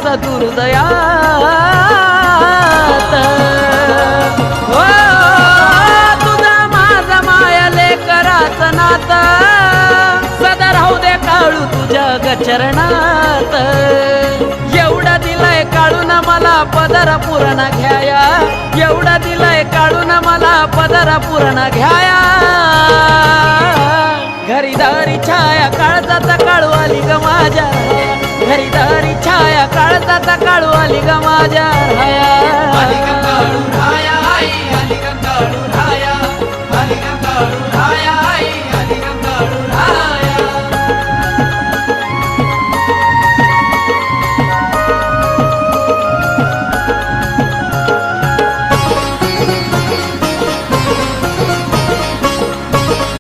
सदुर्दयात हो तुझा माझा माया लेकराच नात सदा राहू दे काळू तुझ्या गचरणात एवढा दिलाय काळून मला पदर पुरण घ्याया एवढा दिलाय काळून मला पदर पुरण घ्याया घरी दारी छाया काळजाचा काळू आली ग माझ्या घरी दारी छाया काळजाचा काळू आली ग माझ्या आली ग काळू राया आई आली ग काळू राया